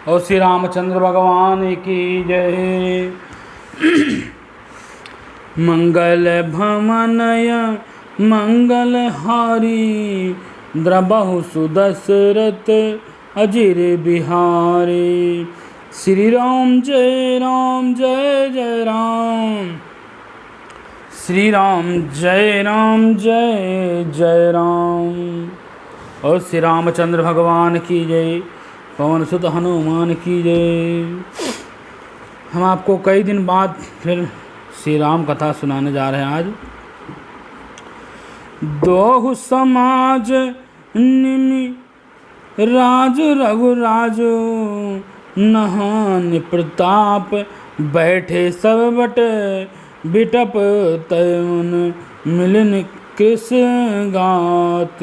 और श्री रामचंद्र भगवान की जय। मंगल भवनय मंगलहारी द्रबहु सुदशरथ अजिर बिहारी। श्री राम जय जय राम, श्री राम जय जय राम। और श्री रामचंद्र भगवान की जय, पवन सुत हनुमान की जय। हम आपको कई दिन बाद फिर श्री राम कथा सुनाने जा रहे हैं। आज दोहु समाज निमि राज रघुराज, नहान प्रताप बैठे सब बट, बिटप तयुन मिलन कृष्ण गात।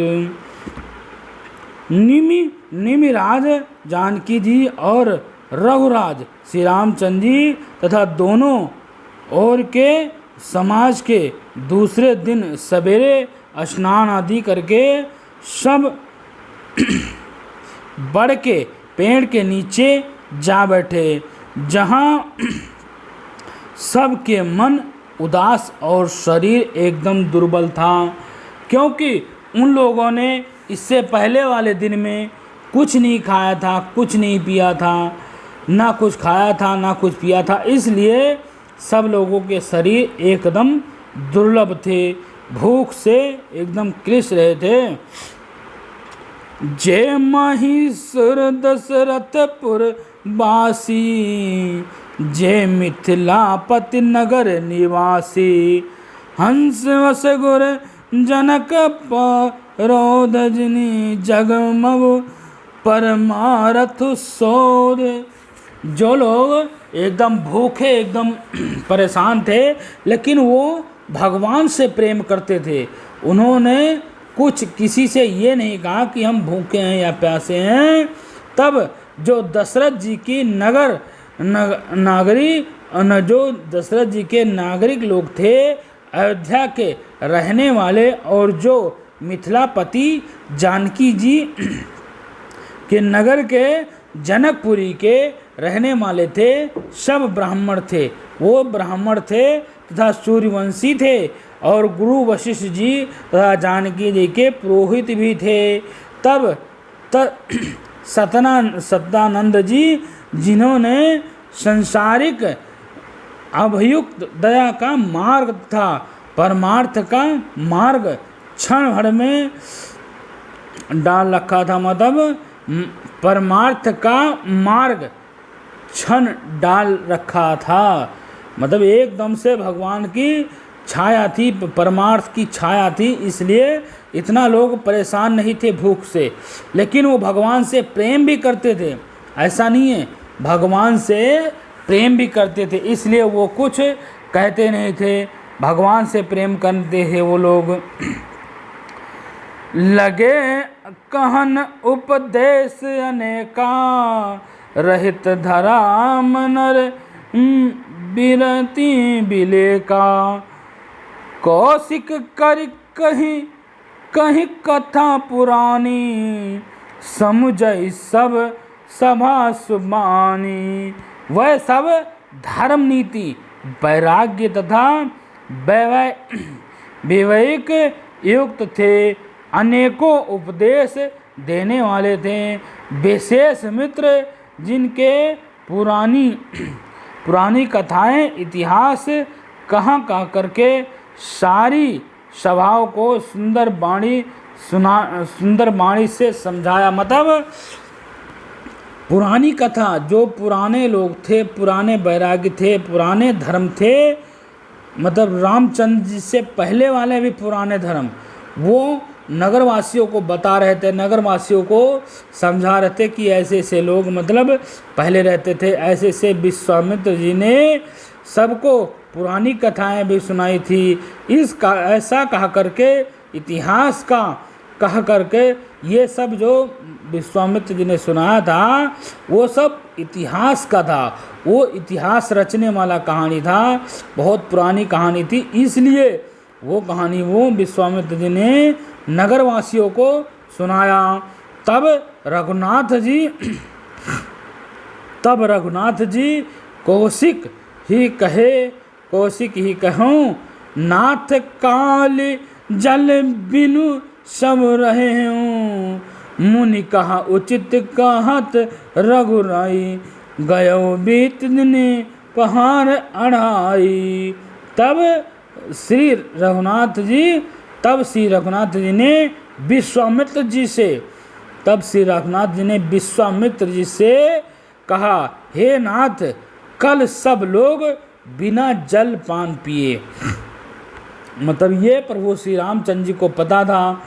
निमि राज जानकी जी और रघुराज श्री रामचंद्र जी तथा दोनों और के समाज के दूसरे दिन सवेरे स्नान आदि करके सब बड़ के पेड़ के नीचे जा बैठे, जहाँ सबके मन उदास और शरीर एकदम दुर्बल था, क्योंकि उन लोगों ने इससे पहले वाले दिन में कुछ नहीं खाया था, कुछ नहीं पिया था, ना कुछ खाया था ना कुछ पिया था। इसलिए सब लोगों के शरीर एकदम दुर्लभ थे, भूख से एकदम कृश रहे थे। जय महिषुर दशरथपुर वासी, जय मिथिलापति नगर निवासी, हंस वस गुर जनक परोधजनी, जगमग परमारथ सोर। जो लोग एकदम भूखे एकदम परेशान थे, लेकिन वो भगवान से प्रेम करते थे। उन्होंने कुछ किसी से ये नहीं कहा कि हम भूखे हैं या प्यासे हैं। तब जो दशरथ जी की जो दशरथ जी के नागरिक लोग थे, अयोध्या के रहने वाले, और जो मिथिलापति जानकी जी के नगर के जनकपुरी के रहने वाले थे, सब ब्राह्मण थे। वो ब्राह्मण थे तथा सूर्यवंशी थे, और गुरु वशिष्ठ जी तथा जानकी जी के पुरोहित भी थे। तब सत्यानंद जी, जिन्होंने संसारिक अभयुक्त दया का मार्ग था परमार्थ का मार्ग क्षण भर में डाल रखा था, मतलब परमार्थ का मार्ग क्षण डाल रखा था, मतलब एकदम से भगवान की छाया थी, परमार्थ की छाया थी। इसलिए इतना लोग परेशान नहीं थे भूख से, लेकिन वो भगवान से प्रेम भी करते थे। ऐसा नहीं है, भगवान से प्रेम भी करते थे, इसलिए वो कुछ कहते नहीं थे, भगवान से प्रेम करते थे वो लोग। लगे कहन उपदेश अनेका, रहित धरा मनर बिरती बिलेका। कौशिक कर कहीं कहीं कथा पुरानी, समुझई सब सभा सुबानी। वह सब धर्म नीति वैराग्य तथा विवेक युक्त थे, अनेकों उपदेश देने वाले थे, विशेष मित्र जिनके पुरानी कथाएं इतिहास कहाँ करके सारी सभाओं को सुंदर वाणी से समझाया। मतलब पुरानी कथा, जो पुराने लोग थे, पुराने वैराग्य थे, पुराने धर्म थे, मतलब रामचंद्र जी से पहले वाले भी पुराने धर्म, वो नगरवासियों को बता रहे थे, नगरवासियों को समझा रहे थे कि ऐसे ऐसे लोग मतलब पहले रहते थे, ऐसे ऐसे। विश्वामित्र जी ने सबको पुरानी कथाएं भी सुनाई थी। इसका ऐसा कहा करके, इतिहास का कहा करके, ये सब जो विश्वामित्र जी ने सुनाया था वो सब इतिहास का था, वो इतिहास रचने वाला कहानी था, बहुत पुरानी कहानी थी। इसलिए वो कहानी वो विश्वामित्र जी ने नगरवासियों को सुनाया। तब रघुनाथ जी तब रघुनाथ जी कौशिक ही कहूँ, नाथ काल जल बिनु सब रहे हूँ। मुनि कहा उचित कहत रघुराई, गयो बीत दिन पहाड़ अढ़ाई। तब श्री रघुनाथ जी ने विश्वामित्र जी से कहा, हे नाथ, कल सब लोग बिना जल पान पिए। मतलब ये प्रभु श्री रामचंद्र जी को पता था,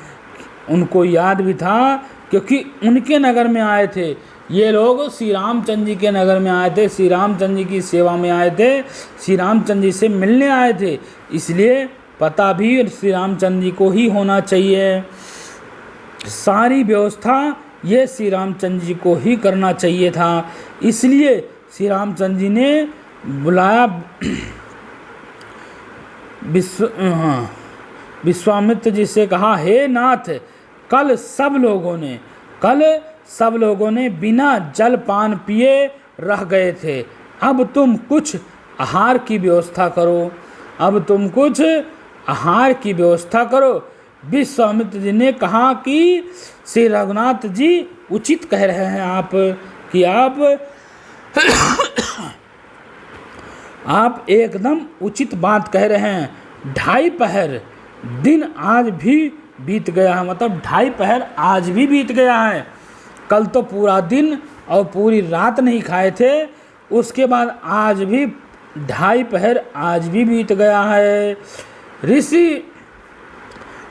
उनको याद भी था, क्योंकि उनके नगर में आए थे ये लोग, श्री रामचंद्र जी के नगर में आए थे, श्री रामचंद्र जी की सेवा में आए थे, श्री रामचंद्र जी से मिलने आए थे, इसलिए पता भी श्री रामचंद्र जी को ही होना चाहिए। सारी व्यवस्था ये श्री रामचंद्र जी को ही करना चाहिए था, इसलिए श्री रामचंद्र जी ने बुलाया विश्वामित्र जी से कहा, हे नाथ, कल सब लोगों ने बिना जल पान पिए रह गए थे, अब तुम कुछ आहार की व्यवस्था करो। विश्वामित्र जी ने कहा कि श्री रघुनाथ जी उचित कह रहे हैं आप, कि आप एकदम उचित बात कह रहे हैं। 2.5 पहर दिन आज भी बीत गया है, मतलब 2.5 पहर आज भी बीत गया है। कल तो पूरा दिन और पूरी रात नहीं खाए थे, उसके बाद आज भी 2.5 पहर आज भी बीत गया है।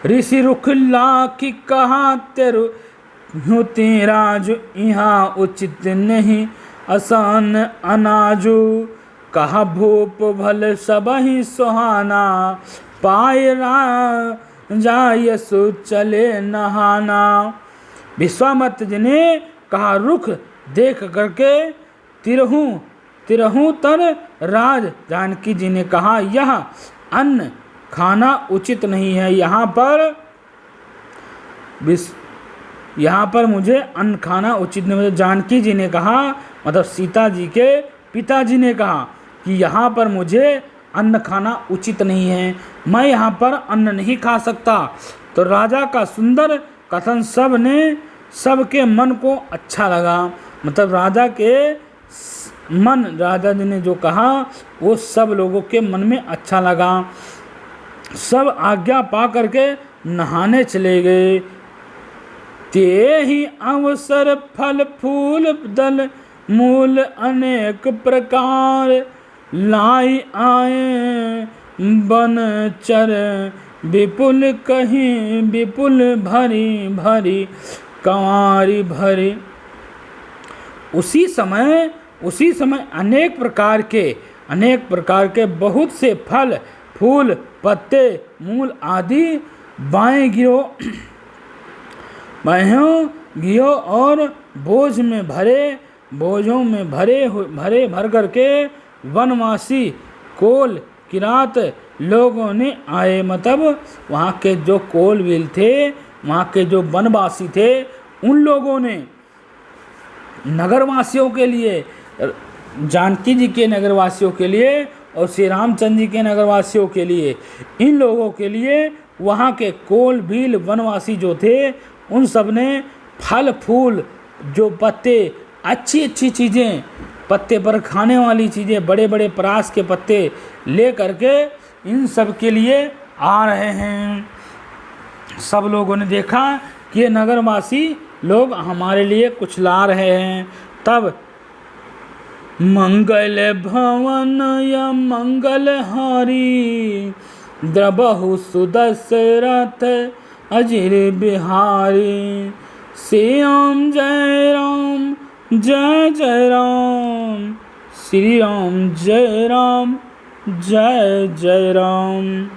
ऋषि रुखला की कहा तेरा जो यहाँ उचित नहीं आसान अनाजू, कहा भूप भल सबहि सुहाना, पाए जायसु चले नहाना। विश्वामित्र जी ने कहा, रुख देख करके तिरहूं तर राज जानकी जी ने कहा, यह अन्न खाना उचित नहीं है, यहाँ पर मुझे अन्न खाना उचित नहीं। मतलब जानकी जी ने कहा, मतलब सीता जी के पिताजी ने कहा कि यहाँ पर मुझे अन्न खाना उचित नहीं है, मैं यहाँ पर अन्न नहीं खा सकता। तो राजा का सुंदर कथन सबके मन को अच्छा लगा, मतलब राजा जी ने जो कहा वो सब लोगों के मन में अच्छा लगा। सब आज्ञा पा करके नहाने चले गए। ते ही अवसर फल फूल दल मूल अनेक प्रकार, लाई आए बन चर विपुल कहीं विपुल भरी भरी कंवारी भरी। उसी समय अनेक प्रकार के बहुत से फल फूल पत्ते मूल आदि बाएं गियो और बोझों में भर करके वनवासी कोल किरात लोगों ने आए। मतलब वहाँ के जो कोलविल थे, वहाँ के जो वनवासी थे, उन लोगों ने नगरवासियों के लिए, जानकी जी के नगरवासियों के लिए और श्री रामचंद्र जी के नगरवासियों के लिए, इन लोगों के लिए वहाँ के कोलविल वनवासी जो थे, उन सब ने फल फूल जो पत्ते, अच्छी चीज़ें, पत्ते पर खाने वाली चीज़ें, बड़े बड़े परास के पत्ते ले करके इन सब के लिए आ रहे हैं। सब लोगों ने देखा कि ये नगरवासी लोग हमारे लिए कुछ ला रहे हैं। तब मंगल भवन या मंगल हारी, द्रबहु सुदशरथ अजिर बिहारी, श्री राम जय जय राम, श्री राम जय राम जय जय राम।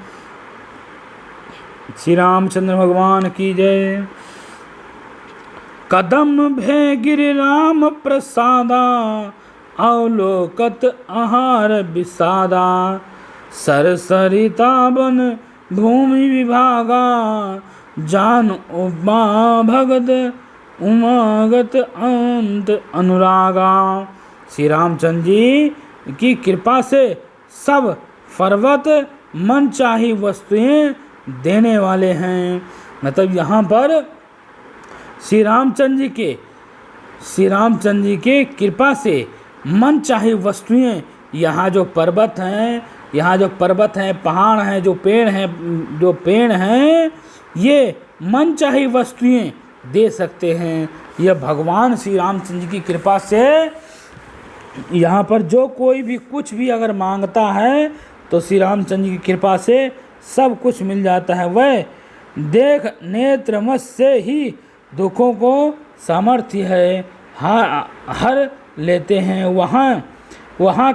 श्री रामचंद्र भगवान की जय। कदम भे गिरि राम प्रसादा, अवलोकत आहार विषादा, सरसरिता बन भूमि विभागा, जान उमा भगत उमागत अंत अनुरागा। श्री रामचंद्र जी की कृपा से सब पर्वत मनचाही वस्तुएं देने वाले हैं। मतलब यहाँ पर श्री रामचंद्र जी के कृपा से मनचाही वस्तुएं, यहाँ जो पर्वत हैं, पहाड़ हैं, जो पेड़ हैं, ये मनचाही वस्तुएं दे सकते हैं। यह भगवान श्री रामचंद्र जी की कृपा से यहाँ पर जो कोई भी कुछ भी अगर मांगता है तो श्री रामचंद्र जी की कृपा से सब कुछ मिल जाता है। वह देख नेत्रमस से ही दुखों को सामर्थ्य है हर लेते हैं। वहाँ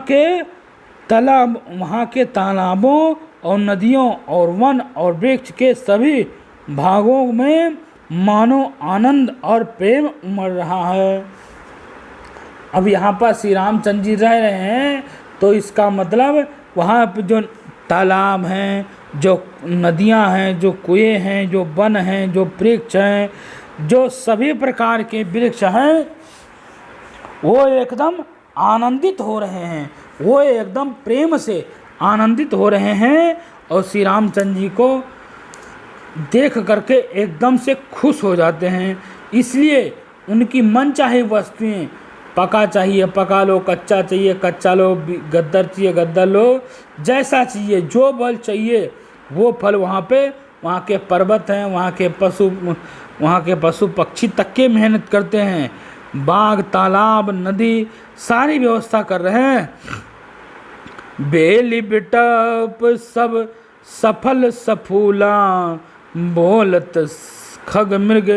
के तालाबों और नदियों और वन और वृक्ष के सभी भागों में मानो आनंद और प्रेम उमड़ रहा है। अब यहाँ पर श्री रामचंद्र जी रह रहे हैं तो इसका मतलब वहाँ पर जो तालाब हैं, जो नदियाँ हैं, जो कुएं हैं, जो वन हैं, जो वृक्ष हैं, जो सभी प्रकार के वृक्ष हैं, वो एकदम आनंदित हो रहे हैं, वो एकदम प्रेम से आनंदित हो रहे हैं और श्री रामचंद्र जी को देख करके एकदम से खुश हो जाते हैं। इसलिए उनकी मनचाही वस्तुएं, पका चाहिए पका लो, कच्चा चाहिए कच्चा लो, गद्दर चाहिए गद्दर लो, जैसा चाहिए जो फल चाहिए वो फल वहाँ के पर्वत हैं, वहाँ के पशु पक्षी तक के मेहनत करते हैं। बाग तालाब नदी सारी व्यवस्था कर रहे हैं। बेली बिटप सब सफल सफूला, बोलत खग मृग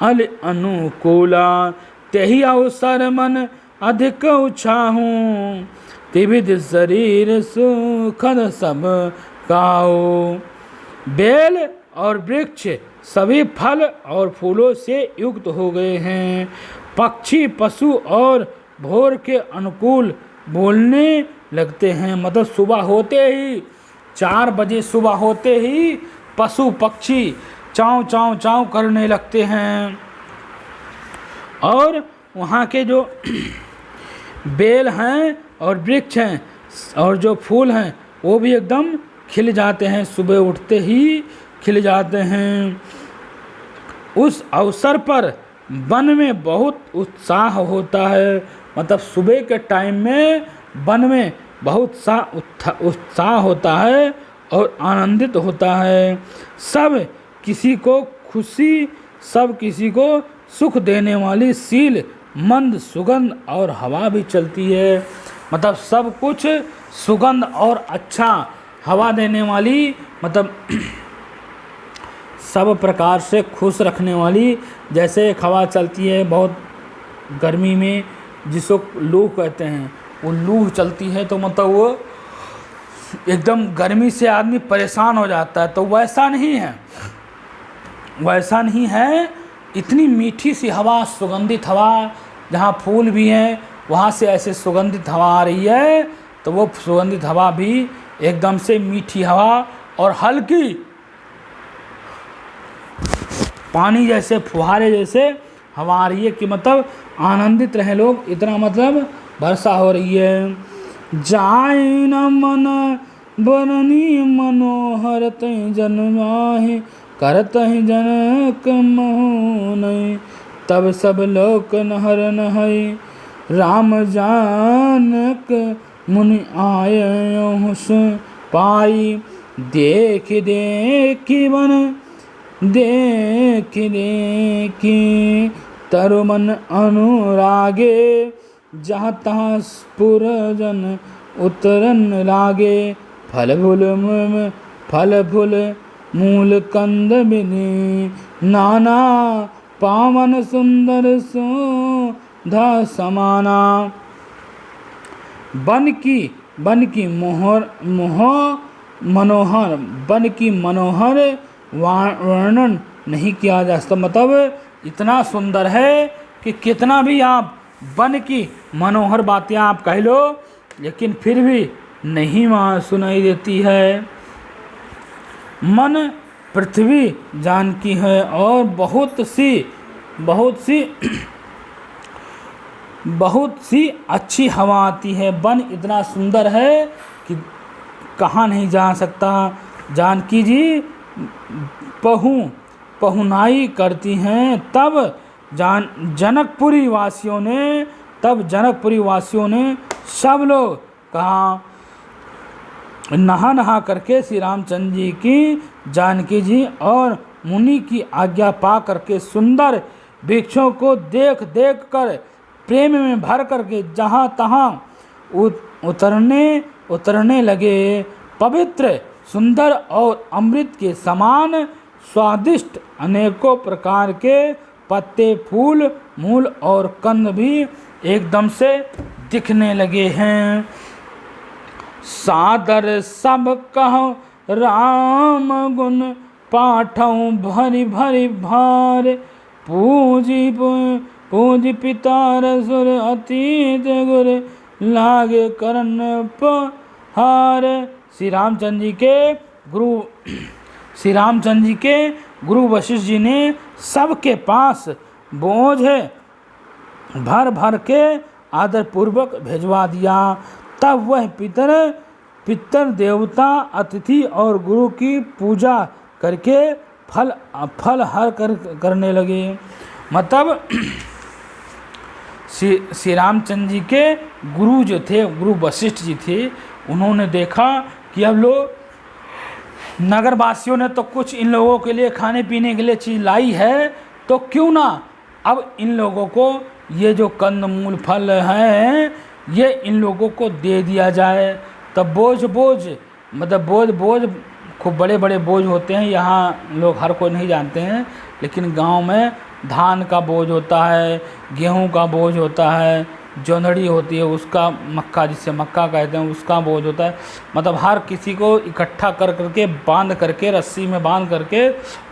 अल अनुकूला, तेहि अवसर मन अधिक उछाहूँ, त्रिविध शरीर सुखद सब काऊ। बेल और वृक्ष सभी फल और फूलों से युक्त हो गए हैं। पक्षी पशु और भोर के अनुकूल बोलने लगते हैं। मतलब सुबह होते ही 4 बजे सुबह होते ही पशु पक्षी चाव चाव चाव करने लगते हैं। और वहाँ के जो बेल हैं और वृक्ष हैं और जो फूल हैं वो भी एकदम खिल जाते हैं, सुबह उठते ही खिल जाते हैं। उस अवसर पर वन में बहुत उत्साह होता है। मतलब सुबह के टाइम में वन में बहुत उत्साह होता है और आनंदित होता है। सब किसी को खुशी, सब किसी को सुख देने वाली शील मंद सुगंध और हवा भी चलती है। मतलब सब कुछ सुगंध और अच्छा हवा देने वाली, मतलब सब प्रकार से खुश रखने वाली। जैसे एक हवा चलती है बहुत गर्मी में जिसको लू कहते हैं, वो लू चलती है तो मतलब वो एकदम गर्मी से आदमी परेशान हो जाता है। तो वैसा नहीं है। इतनी मीठी सी हवा, सुगंधित हवा, जहाँ फूल भी हैं वहाँ से ऐसे सुगंधित हवा आ रही है तो वो सुगंधित हवा भी एकदम से मीठी हवा और हल्की पानी जैसे फुहारे जैसे हवा आ रही है कि मतलब आनंदित रहे लोग, इतना मतलब वर्षा हो रही है। जाय न मन बरनी मनोहर तै जन्माहि, करतहि जनक मोहन, तब सब लोक नहर नहै, राम जानक मुनि आये पाई, देख देखी वन देखी तरुमन अनुरागे, जहाँ तहाँ पुरजन उतरन लागे, फल फूल मूल कंद बिनी, नाना पावन सुंदर सुधा समाना। बन की मनोहर वर्णन नहीं किया जा सकता। मतलब इतना सुंदर है कि कितना भी आप वन की मनोहर बातें आप कह लो लेकिन फिर भी नहीं वहाँ सुनाई देती है। मन पृथ्वी जानकी है और बहुत सी बहुत सी अच्छी हवा आती है। वन इतना सुंदर है कि कहाँ नहीं जा सकता। जानकी जी पहुनाई करती हैं। तब जनकपुरी वासियों ने सब लोग कहा, नहा नहा करके श्री रामचंद्र जी की, जानकी जी और मुनि की आज्ञा पा करके सुंदर वृक्षों को देख देख कर प्रेम में भर करके जहाँ तहाँ उतरने लगे। पवित्र, सुंदर और अमृत के समान स्वादिष्ट अनेकों प्रकार के पत्ते, फूल, मूल और कंद भी एकदम से दिखने लगे हैं। सादर सब कहो राम गुण पाठों भरी भरी भार, पूजी पिता रसुर अतीत गुर लागे करण पहार। श्री रामचंद्र जी के गुरु वशिष्ठ जी ने सबके पास बोझ भर भर के आदर पूर्वक भिजवा दिया। तब वह पितर देवता, अतिथि और गुरु की पूजा करके फल हर करने लगे। मतलब श्री रामचंद्र जी के गुरु जो थे, गुरु वशिष्ठ जी थे, उन्होंने देखा कि अब लोग नगरवासियों ने तो कुछ इन लोगों के लिए खाने पीने के लिए चीज़ लाई है, तो क्यों ना अब इन लोगों को ये जो कंदमूल फल हैं ये इन लोगों को दे दिया जाए। तब बोझ खूब बड़े बड़े बोझ होते हैं। यहाँ लोग हर कोई नहीं जानते हैं, लेकिन गांव में धान का बोझ होता है, गेहूं का बोझ होता है, जोंधड़ी होती है उसका, मक्का जिसे मक्का कहते हैं उसका बोझ होता है। मतलब हर किसी को इकट्ठा कर करके बांध करके, रस्सी में बांध करके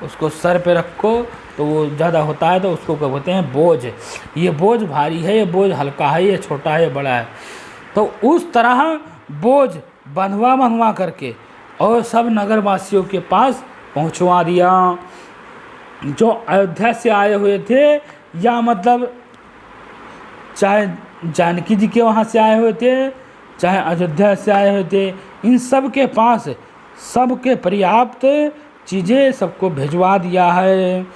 उसको सर पे रखो तो वो ज़्यादा होता है, तो उसको क्या बोलते हैं, बोझ। ये बोझ भारी है, ये बोझ हल्का है, ये छोटा है, ये बड़ा है। तो उस तरह बोझ बंधवा करके और सब नगरवासियों के पास पहुंचवा दिया। जो अयोध्या से आए हुए थे, या मतलब चाहे जानकी जी के वहाँ से आए हुए थे, चाहे अयोध्या से आए हुए थे, इन सब के पास सबके पर्याप्त चीज़ें सबको भिजवा दिया है।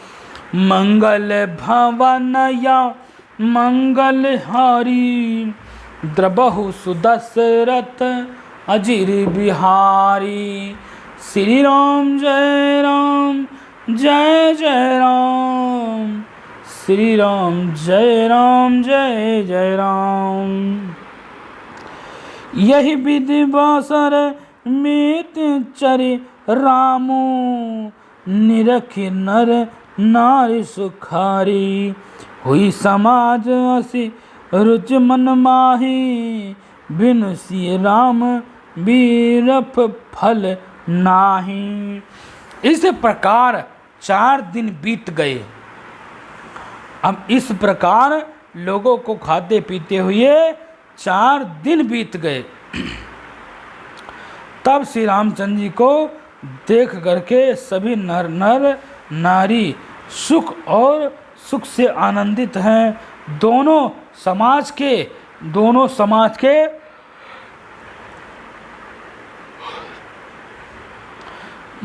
मंगल भवन या मंगल हारी, द्रबहु सुदशरथ अजिर बिहारी। श्री राम जय राम जय जय राम, श्री राम जय राम। यही विधि बासर मीत चरि रामो, निरखि नर नारी सुखारी। हुई समाज असी रुच मन माही, बिनु सिय राम बीरफ फल नाही। इस प्रकार 4 दिन बीत गए। अब इस प्रकार लोगों को खाते पीते हुए 4 दिन बीत गए। तब श्री रामचंद्र जी को देख करके सभी नर नारी सुख से आनंदित हैं। दोनों समाज के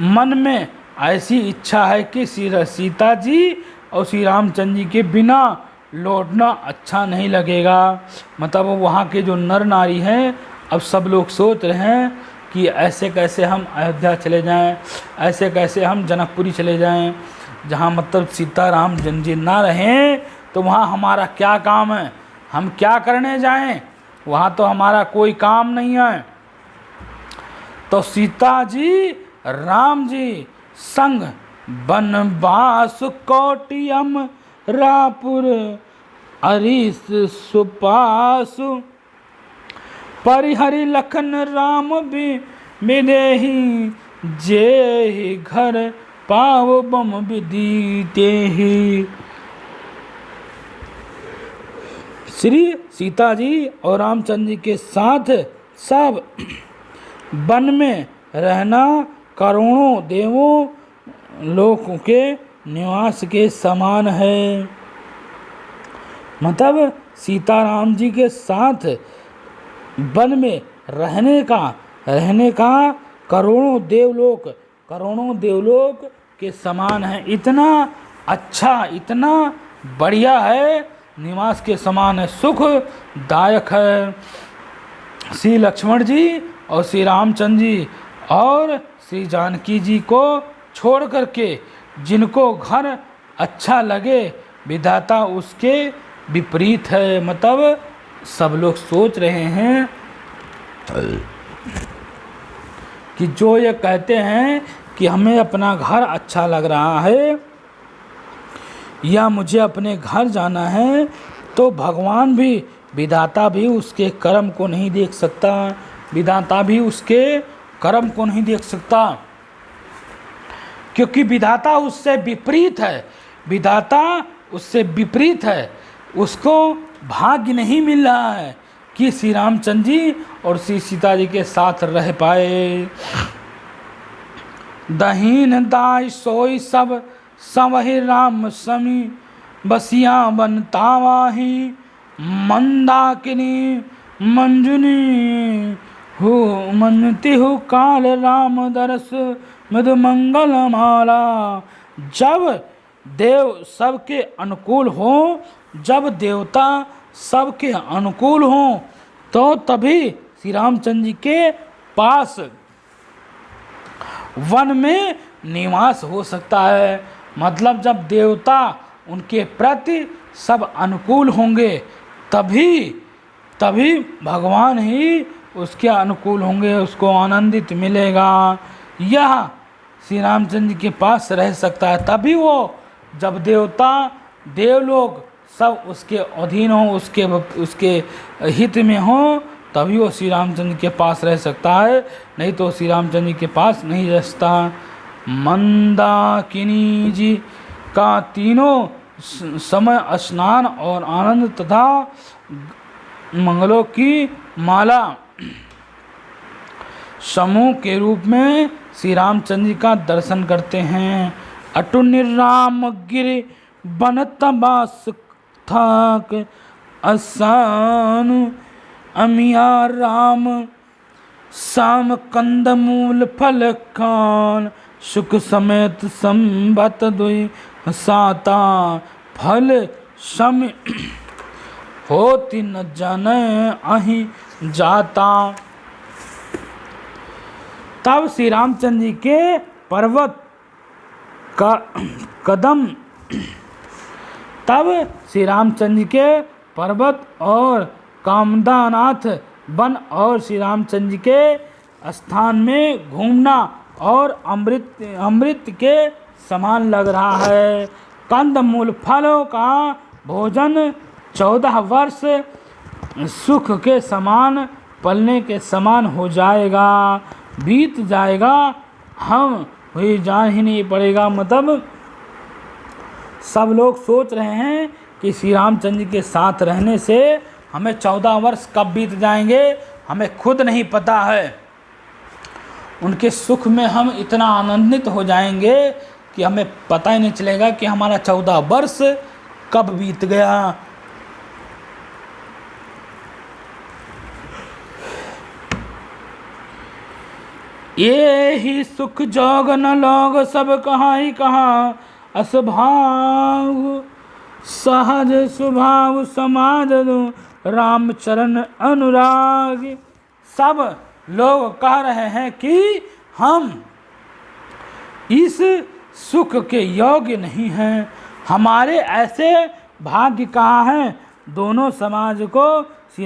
मन में ऐसी इच्छा है कि सीता जी और श्री रामचंद्र जी के बिना लौटना अच्छा नहीं लगेगा। मतलब वहाँ के जो नर नारी हैं, अब सब लोग सोच रहे हैं कि ऐसे कैसे हम अयोध्या चले जाएं, ऐसे कैसे हम जनकपुरी चले जाएं, जहाँ मतलब सीता राम जी ना रहें तो वहाँ हमारा क्या काम है, हम क्या करने जाएं, वहाँ तो हमारा कोई काम नहीं है। तो सीता जी राम जी संग बनवास कोटियम रापुर अरिस सुपासु, परिहरि लखन राम बिदेहि, जेहि घर पाव बम विदितेहि। श्री सीता जी और रामचंद्र जी के साथ सब वन में रहना करोड़ों देवों लोगों के निवास के समान है। मतलब सीताराम जी के साथ वन में रहने का करोड़ों देवलोक के समान है। इतना अच्छा, इतना बढ़िया है, निवास के समान है, सुखदायक है। श्री लक्ष्मण जी और श्री रामचंद्र जी और श्री जानकी जी को छोड़ करके जिनको घर अच्छा लगे, विधाता उसके विपरीत है। मतलब सब लोग सोच रहे हैं कि जो ये कहते हैं कि हमें अपना घर अच्छा लग रहा है या मुझे अपने घर जाना है, तो भगवान भी, विधाता भी उसके कर्म को नहीं देख सकता, विधाता भी उसके कर्म को नहीं देख सकता, क्योंकि विधाता उससे विपरीत है, विधाता उससे विपरीत है। उसको भाग्य नहीं मिल रहा है कि श्री रामचंद्र जी और श्री सीता जी के साथ रह पाए। दहीन दाय सोई सब संवहि राम समी, बसिया बनतावाही मंदाकिनी मंजुनी हो मनती हो काल राम दरस मृद मंगल माला। जब देव सबके अनुकूल हो, जब देवता सबके अनुकूल हो, तो तभी श्री रामचंद्र जी के पास वन में निवास हो सकता है। मतलब जब देवता उनके प्रति सब अनुकूल होंगे, तभी भगवान ही उसके अनुकूल होंगे, उसको आनंदित मिलेगा। यह श्री रामचंद्र जी के पास रह सकता है, तभी वो, जब देवता देवलोग सब उसके अधीन हो, उसके हित में हो, तभी वो श्री रामचंद्र के पास रह सकता है, नहीं तो श्री रामचंद्र जी के पास नहीं रह सकता। मंदाकिनी जी का तीनों समय स्नान और आनंद तथा मंगलों की माला समूह के रूप में श्री रामचंद्र जी का दर्शन करते हैं। अटु निर्राम गिरि बनत बास थाक असान अमिया राम साम कंद मूल फल खान सुख समेत संबत दुई साता फल सम होती न जाने अहि जाता। तब श्री रामचंद्र जी के पर्वत का कदम, तब श्री रामचंद्र जी के पर्वत और कामदानाथ वन और श्री रामचंद्र जी के स्थान में घूमना और अमृत के समान लग रहा है। कंद मूल फलों का भोजन 14 वर्ष सुख के समान, पलने के समान हो जाएगा, बीत जाएगा, हम वही जान ही नहीं पड़ेगा। मतलब सब लोग सोच रहे हैं कि श्री रामचंद्र जी के साथ रहने से हमें 14 वर्ष कब बीत जाएंगे, हमें खुद नहीं पता है। उनके सुख में हम इतना आनंदित हो जाएंगे कि हमें पता ही नहीं चलेगा कि हमारा 14 वर्ष कब बीत गया। ये ही सुख जोग न लोग सब कहाँ ही कहाँ, असभाव सहज स्वभाव समाज राम चरण अनुराग। सब लोग कह रहे हैं कि हम इस सुख के योग्य नहीं हैं, हमारे ऐसे भाग्य कहाँ हैं। दोनों समाज को श्री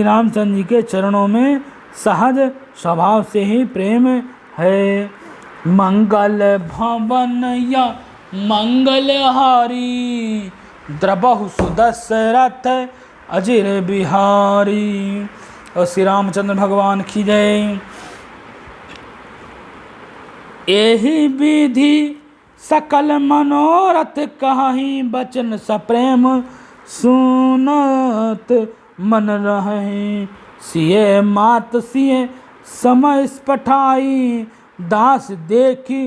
रामचंद्र जी के चरणों में सहज स्वभाव से ही प्रेम है। मंगल भवन या मंगलहारी, द्रबहु सुदशरथ अजिर बिहारी। और श्री रामचंद्र भगवान की जय। एहि विधि सकल मनोरथ कहीं, बचन सप्रेम सुनत मन रहे। सिए मात सिए समय पठाई, दास देखी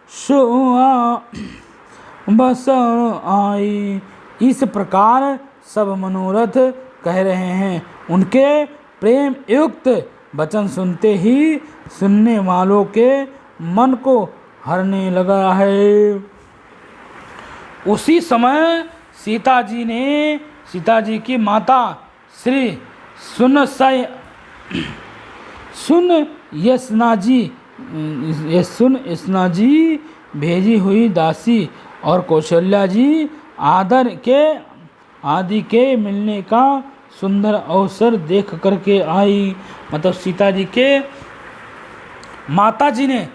सुआ बस आई। इस प्रकार सब मनोरथ कह रहे हैं। उनके प्रेम युक्त वचन सुनते ही सुनने वालों के मन को हरने लगा है। उसी समय सीता जी की माता श्री सुनयसना जी भेजी हुई दासी और कौशल्या जी आदि के मिलने का सुंदर अवसर देख करके आई। मतलब सीता जी की माता जी ने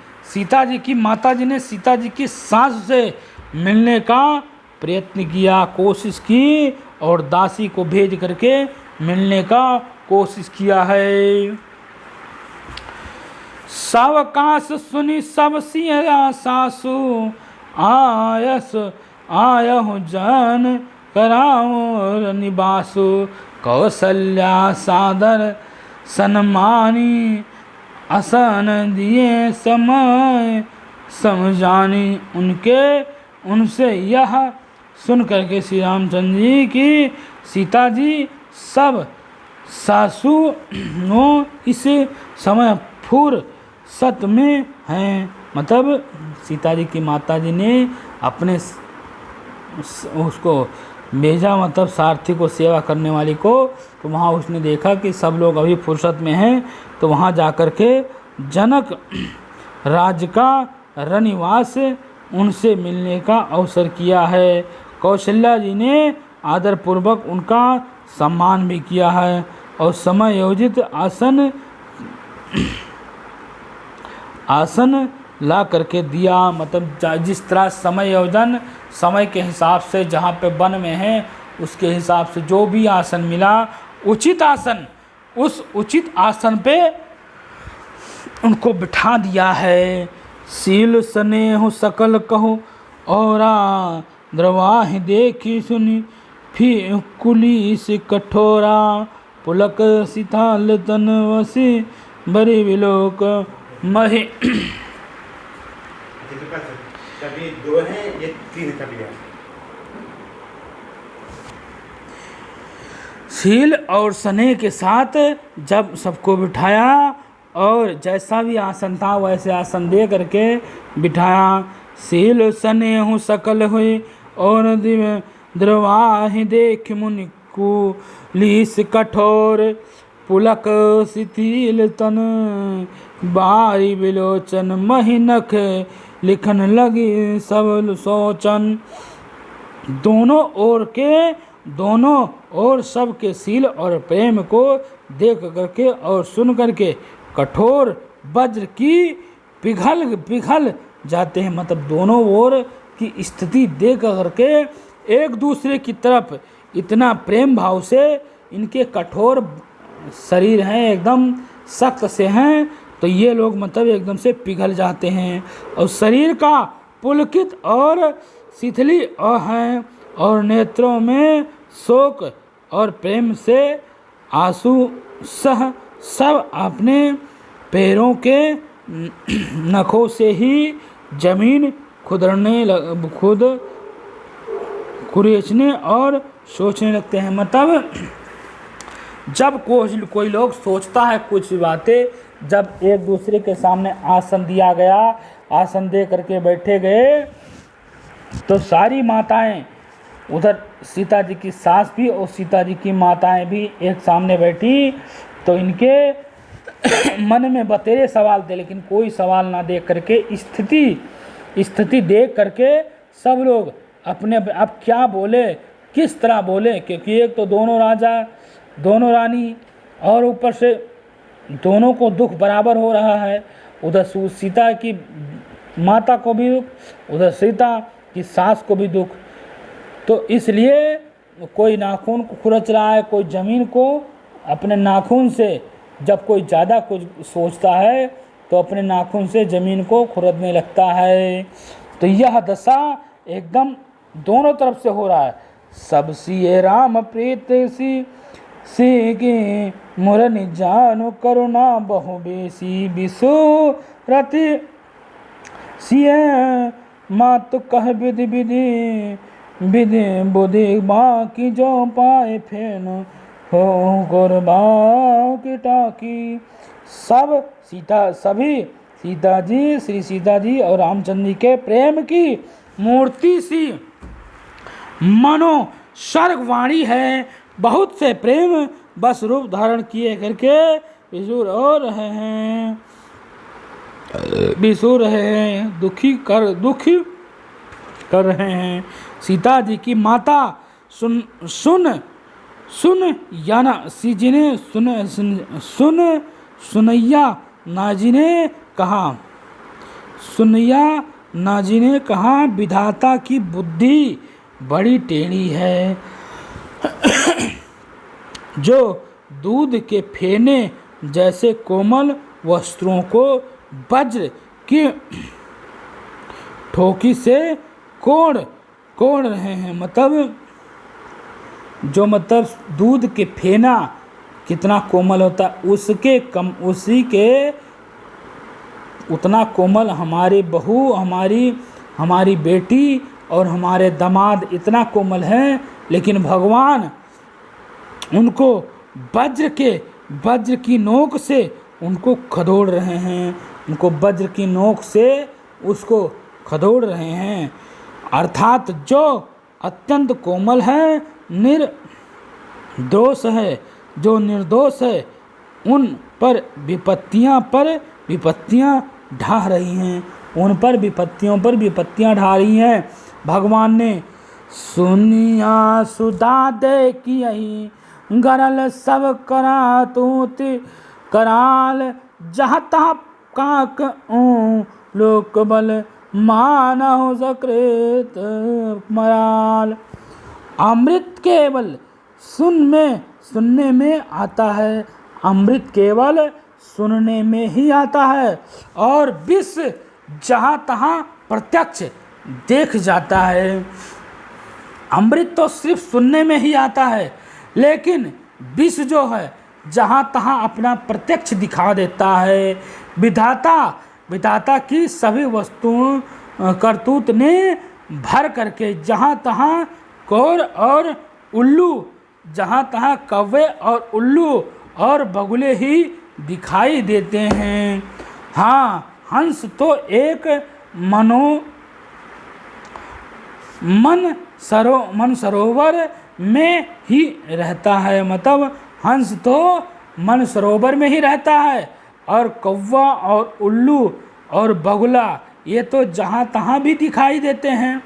सीता जी की सास से मिलने का प्रयत्न किया, कोशिश की और दासी को भेज करके मिलने का कोशिश किया है। सावकाश सुनी सब सिया सासु आयहु जन कराओ निवासु। कौशल्या सादर सन्मानी आसन दिए समय समझानी। उनसे यह सुन करके श्री रामचंद्र जी की सीता जी सब सासुओं इस समय फुर्सत में हैं। मतलब सीता जी की माता जी ने अपने उसको भेजा, मतलब सारथी को, सेवा करने वाली को, तो वहाँ उसने देखा कि सब लोग अभी फुर्सत में हैं, तो वहाँ जाकर के जनक राज्य का रनिवास उनसे मिलने का अवसर किया है। कौशल्या जी ने आदरपूर्वक उनका सम्मान भी किया है और समय योजित आसन ला करके दिया। मतलब जिस तरह समय योजन, समय के हिसाब से जहाँ पे वन में है उसके हिसाब से जो भी आसन मिला, उचित आसन, उस उचित आसन पे उनको बिठा दिया है। सील स्नेह सकल कहो और द्रवाहि देखी सुनी, फिर कुली से कठोरा पुलक सिताल तन वसी बड़ी विलोक मही। कभी दो हैं, ये तीन कभी है। सील और स्नेह के साथ जब सबको बिठाया और जैसा भी आसन था वैसे आसन दे करके बिठाया। सील स्नेह सकल हुई और द्रवाहि देख मुनि कुलीस कठोर पुलक शिथिल तन बारी विलोचन महिनख लिखन लगी सब सोचन। दोनों ओर सबके सील और प्रेम को देख करके और सुन करके कठोर वज्र की पिघल जाते हैं। मतलब दोनों ओर की स्थिति देख करके एक दूसरे की तरफ इतना प्रेम भाव से इनके कठोर शरीर हैं, एकदम सख्त से हैं, तो ये लोग मतलब एकदम से पिघल जाते हैं और शरीर का पुलकित और शिथिली हैं और नेत्रों में शोक और प्रेम से आंसू सह सब अपने पैरों के नखों से ही जमीन खुद कुरेचने और सोचने लगते हैं। मतलब जब कोई लोग सोचता है कुछ बातें, जब एक दूसरे के सामने आसन दिया गया, आसन दे करके बैठे गए, तो सारी माताएं, उधर सीता जी की सास भी और सीता जी की माताएं भी एक सामने बैठी, तो इनके मन में बतेरे सवाल थे, लेकिन कोई सवाल ना देख करके स्थिति देख करके सब लोग अपने अब क्या बोले, किस तरह बोले, क्योंकि एक तो दोनों राजा, दोनों रानी और ऊपर से दोनों को दुख बराबर हो रहा है। उधर सीता की माता को भी दुख, उधर सीता की सास को भी दुख। तो इसलिए कोई नाखून को खुरच रहा है, कोई ज़मीन को अपने नाखून से, जब कोई ज़्यादा कुछ सोचता है तो अपने नाखून से ज़मीन को खुरदने लगता है। तो यह दशा एकदम दोनों तरफ से हो रहा है। सब सिए राम प्रीत सी की मुरनि जानु करुणा बहु बेसी बिसु रति सिए मातु कह विधि विधि बुद्धि बाकी जो पाए फेन हो गुरबा की टाकी। सभी सीता जी, श्री सीता जी और रामचंद्र जी के प्रेम की मूर्ति सी मनो सर्गवाणी है। बहुत से प्रेम बस रूप धारण किए करके विसुर रहे हैं, दुखी कर रहे हैं। सीता जी की माता सुनैया नाजी ने कहा विधाता की बुद्धि बड़ी टेढ़ी है, जो दूध के फेने जैसे कोमल वस्त्रों को वज्र की ठोकी से कोड़ रहे हैं। मतलब दूध के फेना कितना कोमल होता है, उसी के उतना कोमल हमारी बहू, हमारी बेटी और हमारे दामाद इतना कोमल हैं, लेकिन भगवान उनको वज्र की नोक से उनको खदोड़ रहे हैं, वज्र की नोक से उसको खदोड़ रहे हैं। अर्थात जो अत्यंत कोमल है, जो निर्दोष है, उन पर विपत्तियां ढा रही हैं, उन पर विपत्तियां ढा रही हैं। भगवान ने सुनिया सुधा दे की यही गरल सब करातूत कराल, जहाँ तहाँ काक लोक बल मानव सकृत मराल। अमृत केवल सुनने में आता है, अमृत केवल सुनने में ही आता है, और विष जहाँ तहाँ प्रत्यक्ष देख जाता है। अमृत तो सिर्फ सुनने में ही आता है, लेकिन विष जो है जहाँ तहाँ अपना प्रत्यक्ष दिखा देता है। विधाता की सभी वस्तुओं करतूत ने भर करके जहाँ तहाँ कौर और उल्लू, जहाँ तहाँ कौवे और उल्लू और बगुले ही दिखाई देते हैं। हाँ, हंस तो एक मन सरोवर में ही रहता है। मतलब हंस तो मन सरोवर में ही रहता है, और कौवा और उल्लू और बगुला ये तो जहाँ तहाँ भी दिखाई देते हैं।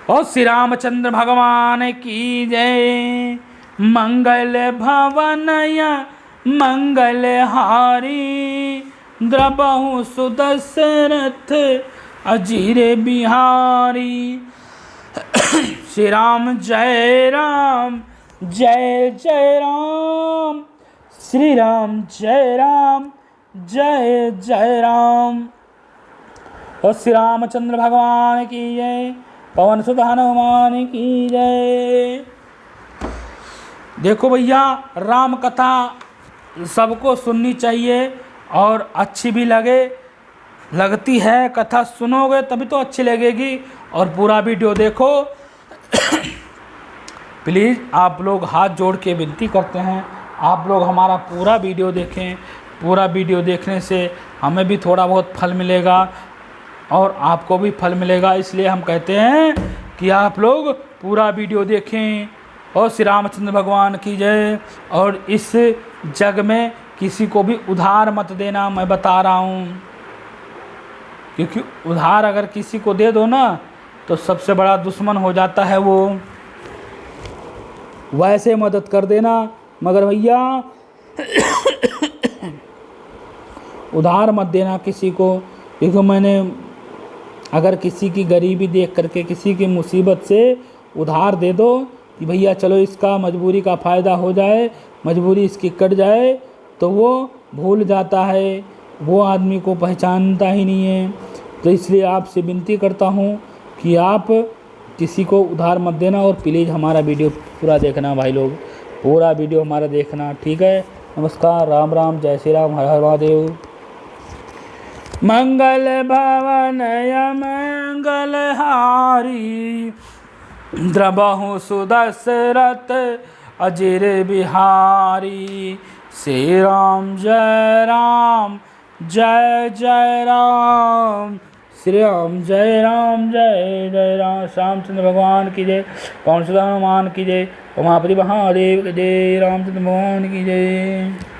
और श्री रामचंद्र भगवान की जय। मंगल भवनया मंगल हारी, द्रबहु सुदशरथ अजीर बिहारी। श्री राम जय राम, जय जय राम, श्री राम जय राम, जय जय राम। और श्री रामचंद्र भगवान की जय, पवन सुत हनुमान की जय। देखो भैया, राम कथा सबको सुननी चाहिए, और अच्छी भी लगती है। कथा सुनोगे तभी तो अच्छी लगेगी, और पूरा वीडियो देखो। प्लीज़ आप लोग हाथ जोड़ के विनती करते हैं, आप लोग हमारा पूरा वीडियो देखें। पूरा वीडियो देखने से हमें भी थोड़ा बहुत फल मिलेगा और आपको भी फल मिलेगा, इसलिए हम कहते हैं कि आप लोग पूरा वीडियो देखें। और श्री रामचंद्र भगवान की जय। और इस जग में किसी को भी उधार मत देना, मैं बता रहा हूँ, क्योंकि उधार अगर किसी को दे दो ना तो सबसे बड़ा दुश्मन हो जाता है वो। वैसे मदद कर देना, मगर भैया उधार मत देना किसी को। क्योंकि मैंने अगर किसी की गरीबी देख करके, किसी की मुसीबत से उधार दे दो कि भैया चलो इसका मजबूरी का फ़ायदा हो जाए, मजबूरी इसकी कट जाए, तो वो भूल जाता है, वो आदमी को पहचानता ही नहीं है। तो इसलिए आपसे विनती करता हूँ कि आप किसी को उधार मत देना, और प्लीज़ हमारा वीडियो पूरा देखना भाई लोग, पूरा वीडियो हमारा देखना, ठीक है। नमस्कार, राम राम, जय श्री राम, हर हर महादेव। मंगल भवन मंगल हारी, द्रबहु सुदशरथ अजिर बिहारी। श्री राम जय राम जय जय राम, श्री राम जय राम, रामचंद्र भगवान की जय, पवन सुत हनुमान की जय, उमापति महादेव की जय, रामचंद्र भगवान की जय।